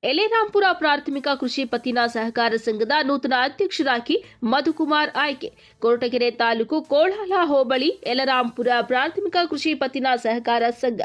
ಎಲೆರಾಂಪುರ ಪ್ರಾಥಮಿಕ ಕೃಷಿ ಪತ್ತಿನ ಸಹಕಾರ ಸಂಘದ ನೂತನ ಅಧ್ಯಕ್ಷರಾಗಿ ಮಧುಕುಮಾರ್ ಆಯ್ಕೆ. ಕೊರಟಗೆರೆ ತಾಲೂಕು ಕೋಳಾಲ ಹೋಬಳಿ ಎಲೆರಾಂಪುರ ಪ್ರಾಥಮಿಕ ಕೃಷಿ ಪತ್ತಿನ ಸಹಕಾರ ಸಂಘ.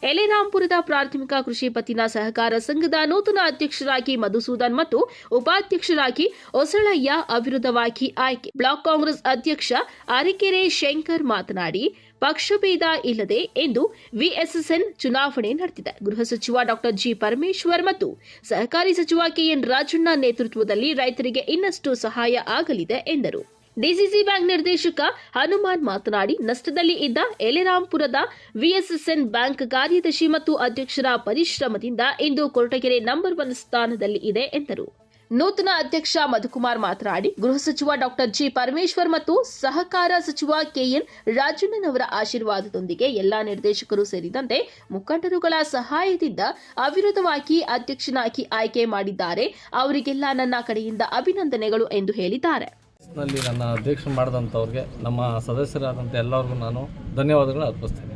ಎಲೆರಾಂಪುರದ ಪ್ರಾಥಮಿಕ ಕೃಷಿ ಪತ್ತಿನ ಸಹಕಾರ ಸಂಘದ ನೂತನ ಅಧ್ಯಕ್ಷರಾಗಿ ಮಧುಸೂದನ್ ಮತ್ತು ಉಪಾಧ್ಯಕ್ಷರಾಗಿ ಹೊಸಳಯ್ಯ ಅವಿರೋಧವಾಗಿ ಆಯ್ಕೆ. ಬ್ಲಾಕ್ ಕಾಂಗ್ರೆಸ್ ಅಧ್ಯಕ್ಷ ಅರಕೆರೆ ಶಂಕರ್ ಮಾತನಾಡಿ, ಪಕ್ಷಭೇದ ಇಲ್ಲದೆ ಎಂದು ವಿಎಸ್ಎಸ್ಎನ್ ಚುನಾವಣೆ ನಡೆದಿದೆ. ಗೃಹ ಸಚಿವ ಡಾ ಜಿ ಪರಮೇಶ್ವರ್ ಮತ್ತು ಸಹಕಾರಿ ಸಚಿವ ಕೆಎನ್ ರಾಜಣ್ಣ ನೇತೃತ್ವದಲ್ಲಿ ರೈತರಿಗೆ ಇನ್ನಷ್ಟು ಸಹಾಯ ಆಗಲಿದೆ ಎಂದರು. ಡಿಸಿಸಿ ಬ್ಯಾಂಕ್ ನಿರ್ದೇಶಕ ಹನುಮಾನ್ ಮಾತನಾಡಿ, ನಷ್ಟದಲ್ಲಿ ಇದ್ದ ಎಲೆರಾಂಪುರದ ವಿಎಸ್ಎಸ್ಎನ್ ಬ್ಯಾಂಕ್ ಕಾರ್ಯದರ್ಶಿ ಮತ್ತು ಅಧ್ಯಕ್ಷರ ಪರಿಶ್ರಮದಿಂದ ಇಂದು ಕೊರಟಗೆರೆ ನಂಬರ್ 1 ಸ್ಥಾನದಲ್ಲಿ ಇದೆ ಎಂದರು. ನೂತನ ಅಧ್ಯಕ್ಷ ಮಧುಕುಮಾರ್ ಮಾತನಾಡಿ, ಗೃಹ ಸಚಿವ ಡಾ ಜಿ ಪರಮೇಶ್ವರ್ ಮತ್ತು ಸಹಕಾರ ಸಚಿವ ಕೆಎನ್ ರಾಜಣ್ಣನವರ ಆಶೀರ್ವಾದದೊಂದಿಗೆ ಎಲ್ಲಾ ನಿರ್ದೇಶಕರು ಸೇರಿದಂತೆ ಮುಖಂಡರುಗಳ ಸಹಾಯದಿಂದ ಅವಿರೋಧವಾಗಿ ಅಧ್ಯಕ್ಷನಾಗಿ ಆಯ್ಕೆ ಮಾಡಿದ್ದಾರೆ. ಅವರಿಗೆಲ್ಲ ನನ್ನ ಕಡೆಯಿಂದ ಅಭಿನಂದನೆಗಳು ಎಂದು ಹೇಳಿದ್ದಾರೆ. ನಲ್ಲಿ ನನ್ನ ಅಧ್ಯಕ್ಷ ಮಾಡಿದಂಥವ್ರಿಗೆ, ನಮ್ಮ ಸದಸ್ಯರಾದಂಥ ಎಲ್ಲರಿಗೂ ನಾನು ಧನ್ಯವಾದಗಳು ಅರ್ಪಿಸ್ತೇನೆ.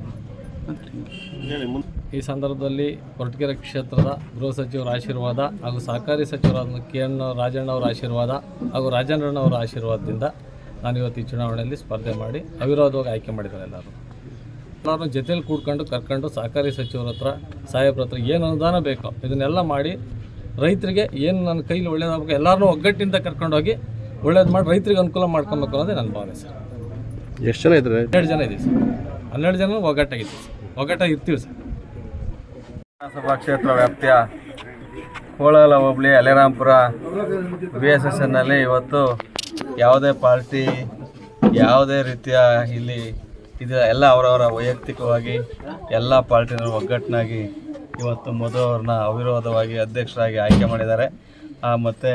ಈ ಸಂದರ್ಭದಲ್ಲಿ ಕೊರಟಗೆರೆ ಕ್ಷೇತ್ರದ ಗೃಹ ಸಚಿವರ ಆಶೀರ್ವಾದ ಹಾಗೂ ಸಹಕಾರಿ ಸಚಿವರಾದ ಕೆಎನ್ ರಾಜಣ್ಣವರ ಆಶೀರ್ವಾದ ಹಾಗೂ ರಾಜಣ್ಣನವರ ಆಶೀರ್ವಾದದಿಂದ ನಾನು ಇವತ್ತು ಈ ಚುನಾವಣೆಯಲ್ಲಿ ಸ್ಪರ್ಧೆ ಮಾಡಿ ಅವಿರೋಧವಾಗಿ ಆಯ್ಕೆ ಮಾಡಿದ್ದಾರೆ. ಎಲ್ಲರೂ ಜೊತೆಯಲ್ಲಿ ಕರ್ಕೊಂಡು ಸಹಕಾರಿ ಸಚಿವರ ಹತ್ರ, ಸಾಹೇಬ್ರ ಹತ್ರ ಏನು ಅನುದಾನ ಬೇಕೋ ಇದನ್ನೆಲ್ಲ ಮಾಡಿ ರೈತರಿಗೆ ಏನು ನನ್ನ ಕೈಲಿ ಒಳ್ಳೇದಾಗಬೇಕು, ಎಲ್ಲರನ್ನೂ ಒಗ್ಗಟ್ಟಿನಿಂದ ಕರ್ಕೊಂಡೋಗಿ ಒಳ್ಳೇದು ಮಾಡಿ ರೈತರಿಗೆ ಅನುಕೂಲ ಮಾಡ್ಕೊಬೇಕು ಅನ್ನೋದೇ ನನ್ನ ಭಾವನೆ ಸರ್. ಎಷ್ಟು ಜನ ಇದ್ದಾರೆ? 12 ಜನ ಇದ್ದೀವಿ ಸರ್. 12 ಜನ ಒಗ್ಗಟ್ಟಾಗಿದ್ದೀವಿ ಸರ್. ಒಗ್ಗಟ್ಟಾಗಿರ್ತೀವಿ ಸರ್. ವಿಧಾನಸಭಾ ಕ್ಷೇತ್ರ ವ್ಯಾಪ್ತಿಯ ಕೋಳಾಲ ಹೋಬಳಿ ಎಲೆರಾಂಪುರ ವಿಎಸ್ಎಸ್ಎನ್ನಲ್ಲಿ ಇವತ್ತು ಯಾವುದೇ ಪಾರ್ಟಿ, ಯಾವುದೇ ರೀತಿಯ ಇಲ್ಲಿ ಇದು ಎಲ್ಲ ಅವರವರ ವೈಯಕ್ತಿಕವಾಗಿ ಎಲ್ಲ ಪಾರ್ಟಿನವರು ಒಗ್ಗಟ್ಟಿನಾಗಿ ಇವತ್ತು ಮಧು ಅವ್ರನ್ನ ಅವಿರೋಧವಾಗಿ ಅಧ್ಯಕ್ಷರಾಗಿ ಆಯ್ಕೆ ಮಾಡಿದ್ದಾರೆ. ಮತ್ತು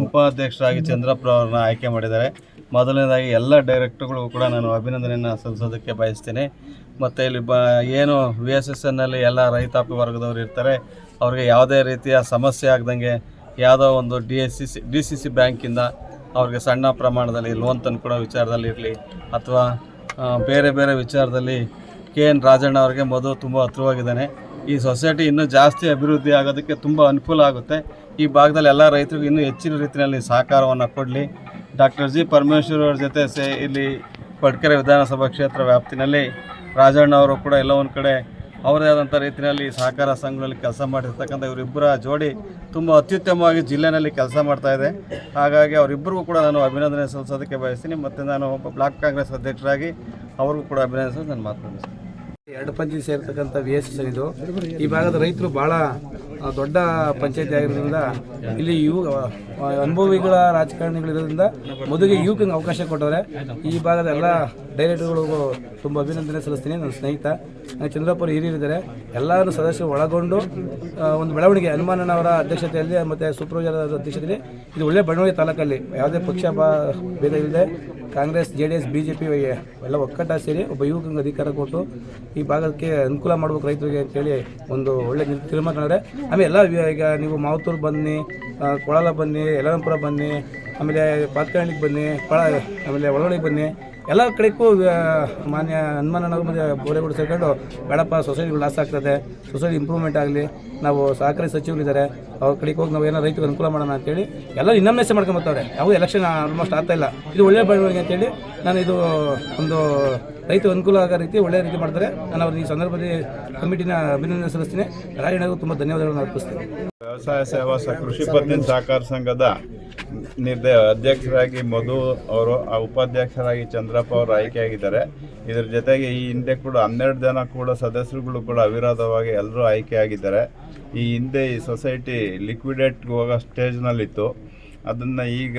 ಉಪಾಧ್ಯಕ್ಷರಾಗಿ ಚಂದ್ರಪ್ಪ ಅವ್ರನ್ನ ಆಯ್ಕೆ ಮಾಡಿದ್ದಾರೆ. ಮೊದಲನೇದಾಗಿ ಎಲ್ಲ ಡೈರೆಕ್ಟರ್ಗಳಿಗೂ ಕೂಡ ನಾನು ಅಭಿನಂದನೆಯನ್ನು ಸಲ್ಲಿಸೋದಕ್ಕೆ ಬಯಸ್ತೀನಿ. ಮತ್ತು ಇಲ್ಲಿ ಏನು ವಿಎಸ್ಎಸ್ಎನ್ನಲ್ಲಿ ಎಲ್ಲ ರೈತಾಪಿ ವರ್ಗದವರು ಇರ್ತಾರೆ, ಅವ್ರಿಗೆ ಯಾವುದೇ ರೀತಿಯ ಸಮಸ್ಯೆ ಆಗದಂಗೆ ಯಾವುದೋ ಒಂದು ಡಿಸಿಸಿ ಬ್ಯಾಂಕಿಂದ ಅವ್ರಿಗೆ ಸಣ್ಣ ಪ್ರಮಾಣದಲ್ಲಿ ಲೋನ್ ತಂದುಕೊಡೋ ವಿಚಾರದಲ್ಲಿ ಇರಲಿ ಅಥವಾ ಬೇರೆ ಬೇರೆ ವಿಚಾರದಲ್ಲಿ ಕೆಎನ್ ರಾಜಣ್ಣ ಅವರಿಗೆ ಮಧು ತುಂಬ ಹತ್ರವಾಗಿದ್ದಾನೆ. ಈ ಸೊಸೈಟಿ ಇನ್ನೂ ಜಾಸ್ತಿ ಅಭಿವೃದ್ಧಿ ಆಗೋದಕ್ಕೆ ತುಂಬ ಅನುಕೂಲ ಆಗುತ್ತೆ. ಈ ಭಾಗದಲ್ಲಿ ಎಲ್ಲ ರೈತರಿಗೂ ಇನ್ನೂ ಹೆಚ್ಚಿನ ರೀತಿಯಲ್ಲಿ ಸಹಕಾರವನ್ನು ಕೊಡಲಿ. ಡಾಕ್ಟರ್ ಜಿ ಪರಮೇಶ್ವರ್ ಅವ್ರ ಜೊತೆ ಇಲ್ಲಿ ಕೊರಟಗೆರೆ ವಿಧಾನಸಭಾ ಕ್ಷೇತ್ರ ವ್ಯಾಪ್ತಿನಲ್ಲಿ ರಾಜಣ್ಣ ಅವರು ಕೂಡ ಎಲ್ಲ ಒಂದು ಕಡೆ ಅವರದೇ ಆದಂಥ ರೀತಿಯಲ್ಲಿ ಸಹಕಾರ ಸಂಘಗಳಲ್ಲಿ ಕೆಲಸ ಮಾಡಿರ್ತಕ್ಕಂಥ ಇವರಿಬ್ಬರ ಜೋಡಿ ತುಂಬ ಅತ್ಯುತ್ತಮವಾಗಿ ಜಿಲ್ಲೆಯಲ್ಲಿ ಕೆಲಸ ಮಾಡ್ತಾಯಿದೆ. ಹಾಗಾಗಿ ಅವರಿಬ್ಬರಿಗೂ ಕೂಡ ನಾನು ಅಭಿನಂದನೆ ಸಲ್ಲಿಸೋದಕ್ಕೆ ಬಯಸ್ತೀನಿ. ಮತ್ತು ನಾನು ಒಬ್ಬ ಬ್ಲಾಕ್ ಕಾಂಗ್ರೆಸ್ ಅಧ್ಯಕ್ಷರಾಗಿ ಅವ್ರಿಗೂ ಕೂಡ ಅಭಿನಂದಿಸೋದು ನಾನು ಮಾತನಾಡ್ತೀನಿ. 2 ಪಂಚಾಯತ್ ಸೇರ್ತಕ್ಕಂಥ ವಿಎಸ್ಎಸ್ಎನ್ ಇದು. ಈ ಭಾಗದ ರೈತರು ಭಾಳ ದೊಡ್ಡ ಪಂಚಾಯತಿ ಆಗಿರೋದ್ರಿಂದ ಇಲ್ಲಿ ಅನುಭವಿಗಳ ರಾಜಕಾರಣಿಗಳಿರೋದ್ರಿಂದ ಮದುವೆಗೆ ಯುವಕಂಗೆ ಅವಕಾಶ ಕೊಟ್ಟವ್ರೆ. ಈ ಭಾಗದ ಎಲ್ಲ ಡೈರೆಕ್ಟರ್ಗಳಿಗೂ ತುಂಬ ಅಭಿನಂದನೆ ಸಲ್ಲಿಸ್ತೀನಿ. ನನ್ನ ಸ್ನೇಹಿತ ಚಂದ್ರಪ್ಪ ಹಿರಿಯರಿದ್ದಾರೆ. ಎಲ್ಲರೂ ಸದಸ್ಯರು ಒಳಗೊಂಡು ಒಂದು ಬೆಳವಣಿಗೆ ಹನುಮಾನನವರ ಅಧ್ಯಕ್ಷತೆಯಲ್ಲಿ ಮತ್ತು ಸುಪ್ರಜರ ಅಧ್ಯಕ್ಷತೆಯಲ್ಲಿ ಇದು ಒಳ್ಳೆಯ ಬೆಳವಣಿಗೆ ತಾಲೂಕಲ್ಲಿ ಯಾವುದೇ ಪಕ್ಷ ಭೇದ ಇಲ್ಲದೆ ಕಾಂಗ್ರೆಸ್, JDS, BJP ಎಲ್ಲ ಒಕ್ಕಟ್ಟಾಗಿ ಸೇರಿ ಒಬ್ಬ ಯುವಕಂಗೆ ಅಧಿಕಾರ ಕೊಟ್ಟು ಈ ಭಾಗಕ್ಕೆ ಅನುಕೂಲ ಮಾಡ್ಬೇಕು ರೈತರಿಗೆ ಅಂತೇಳಿ ಒಂದು ಒಳ್ಳೆ ತೀರ್ಮಾನ ಮಾಡಿದ್ರೆ. ಆಮೇಲೆ ಎಲ್ಲ ಈಗ ನೀವು ಮಾವತೂರು ಬನ್ನಿ, ಕೊಳಾಲ ಬನ್ನಿ, ಯಲರಾಂಪುರ ಬನ್ನಿ, ಆಮೇಲೆ ಪಾತ್ಕಳ್ಳಿಗೆ ಬನ್ನಿ, ಆಮೇಲೆ ಒಳಗಡೆಗೆ ಬನ್ನಿ, ಎಲ್ಲ ಕಡೆಗೂ ಮಾನ್ಯ ಹನುಮಾನನವರು ಮತ್ತು ಬೋರೇಗೌಡ ಸೇರ್ಕೊಂಡು ಬೇಡಪ್ಪ ಸೊಸೈಟಿಗಳು ಲಾಸ್ ಆಗ್ತದೆ, ಸೊಸೈಟಿ ಇಂಪ್ರೂವ್ಮೆಂಟ್ ಆಗಲಿ, ನಾವು ಸಹಕಾರಿ ಸಚಿವರಿದ್ದಾರೆ ಅವ್ರ ಕಡೆಗೆ ಹೋಗಿ ನಾವು ಏನೋ ರೈತರಿಗೆ ಅನುಕೂಲ ಮಾಡೋಣ ಅಂತೇಳಿ ಎಲ್ಲ ಇನ್ನೊಮ್ಮೆ ಮಾಡ್ಕೊಂಬರ್ತಾವ್ರೆ. ಯಾವ ಎಲೆಕ್ಷನ್ ಆಲ್ಮೋಸ್ಟ್ ಆಗ್ತಾ ಇಲ್ಲ. ಇದು ಒಳ್ಳೆಯ ಬೆಳವಣಿಗೆ ಅಂತೇಳಿ ನಾನು ಇದು ಒಂದು ರೈತ ಅನುಕೂಲ ಆಗೋ ರೀತಿ ಒಳ್ಳೆಯ ರೀತಿ ಮಾಡ್ತಾರೆ. ನಾನು ಅವ್ರಿಗೆ ಈ ಸಂದರ್ಭದಲ್ಲಿ ಕಮಿಟಿನ ಅಭಿನಂದನೆ ಸಲ್ಲಿಸ್ತೀನಿ. ರಾಜಣ್ಣಗೂ ತುಂಬ ಧನ್ಯವಾದಗಳನ್ನು ಅರ್ಪಿಸ್ತೀನಿ. ವ್ಯವಸಾಯ ಸೇವಾ ಕೃಷಿ ಪತ್ತಿನ ಸಹಕಾರ ಸಂಘದ ಅಧ್ಯಕ್ಷರಾಗಿ ಮಧು ಅವರು, ಉಪಾಧ್ಯಕ್ಷರಾಗಿ ಚಂದ್ರಪ್ಪ ಅವರು ಆಯ್ಕೆಯಾಗಿದ್ದಾರೆ. ಇದರ ಜೊತೆಗೆ ಈ ಹಿಂದೆ ಕೂಡ 12 ಜನ ಕೂಡ ಸದಸ್ಯರುಗಳು ಕೂಡ ಅವಿರೋಧವಾಗಿ ಎಲ್ಲರೂ ಆಯ್ಕೆಯಾಗಿದ್ದಾರೆ. ಈ ಹಿಂದೆ ಈ ಸೊಸೈಟಿ ಲಿಕ್ವಿಡೇಟ್ಗೆ ಹೋಗೋ ಸ್ಟೇಜ್ನಲ್ಲಿತ್ತು. ಅದನ್ನು ಈಗ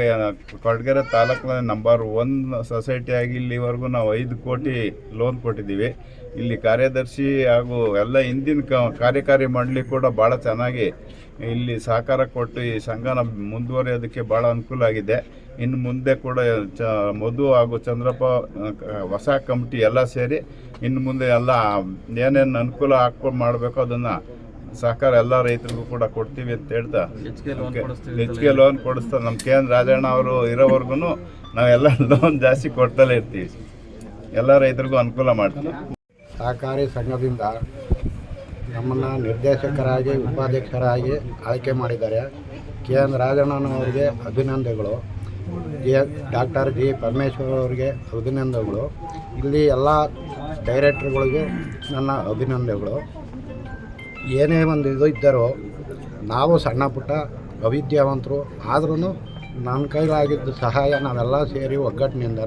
ಕೊರಟಗೆರೆ ತಾಲೂಕಿನ ನಂಬರ್ 1 ಸೊಸೈಟಿಯಾಗಿ ಇಲ್ಲಿವರೆಗೂ ನಾವು 5 ಕೋಟಿ ಲೋನ್ ಕೊಟ್ಟಿದ್ದೀವಿ. ಇಲ್ಲಿ ಕಾರ್ಯದರ್ಶಿ ಹಾಗೂ ಎಲ್ಲ ಹಿಂದಿನ ಕಾರ್ಯಕಾರಿ ಮಂಡಳಿ ಕೂಡ ಭಾಳ ಚೆನ್ನಾಗಿ ಇಲ್ಲಿ ಸಹಕಾರ ಕೊಟ್ಟು ಈ ಸಂಘನ ಮುಂದುವರಿಯೋದಕ್ಕೆ ಭಾಳ ಅನುಕೂಲ ಆಗಿದೆ. ಇನ್ನು ಮುಂದೆ ಕೂಡ ಮಧು ಹಾಗೂ ಚಂದ್ರಪ್ಪ ಹೊಸ ಕಮಿಟಿ ಎಲ್ಲ ಸೇರಿ ಇನ್ನು ಮುಂದೆ ಎಲ್ಲ ಏನೇನು ಅನುಕೂಲ ಹಾಕ್ಕೊಂಡು ಮಾಡಬೇಕು ಅದನ್ನು ಸಹಕಾರ ಎಲ್ಲ ರೈತರಿಗೂ ಕೂಡ ಕೊಡ್ತೀವಿ ಅಂತ ಹೇಳ್ತಾ ಹೆಚ್ಚಿಗೆ ಲೋನ್ ಕೊಡಿಸ್ತಾ ನಮ್ಮ ಕೆಎನ್ ರಾಜಣ್ಣ ಅವರು ಇರೋವರೆಗೂ ನಾವೆಲ್ಲ ಲೋನ್ ಜಾಸ್ತಿ ಕೊಡ್ತಲೇ ಇರ್ತೀವಿ. ಎಲ್ಲ ರೈತರಿಗೂ ಅನುಕೂಲ ಮಾಡ್ತೀವಿ. ಸಹಕಾರಿ ಸಂಘದಿಂದ ನಮ್ಮನ್ನು ನಿರ್ದೇಶಕರಾಗಿ ಉಪಾಧ್ಯಕ್ಷರಾಗಿ ಆಯ್ಕೆ ಮಾಡಿದ್ದಾರೆ. ಕೆ ಎನ್ ರಾಜಣ್ಣನವರಿಗೆ ಅಭಿನಂದನೆಗಳು, ಡಾಕ್ಟರ್ ಜಿ ಪರಮೇಶ್ವರ್ ಅವರಿಗೆ ಅಭಿನಂದನೆಗಳು, ಇಲ್ಲಿ ಎಲ್ಲ ಡೈರೆಕ್ಟ್ರುಗಳಿಗೂ ನನ್ನ ಅಭಿನಂದನೆಗಳು. ಏನೇ ಒಂದು ಇದು ಇದ್ದರೂ ನಾವು ಸಣ್ಣ ಪುಟ್ಟ ಅವಿದ್ಯಾವಂತರು ಆದ್ರೂ ನನ್ನ ಕೈಲಾಗಿದ್ದ ಸಹಾಯ ನಾವೆಲ್ಲ ಸೇರಿ ಒಗ್ಗಟ್ಟಿನಿಂದ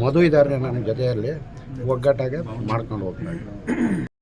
ಮಧು ಇದ್ದಾರೆ ನನ್ನ ಜೊತೆಯಲ್ಲಿ ಒಗ್ಗಟ್ಟಾಗೆ ಮಾಡ್ಕೊಂಡು ಹೋಗ್ತಾ ಇದ್ದೀವಿ.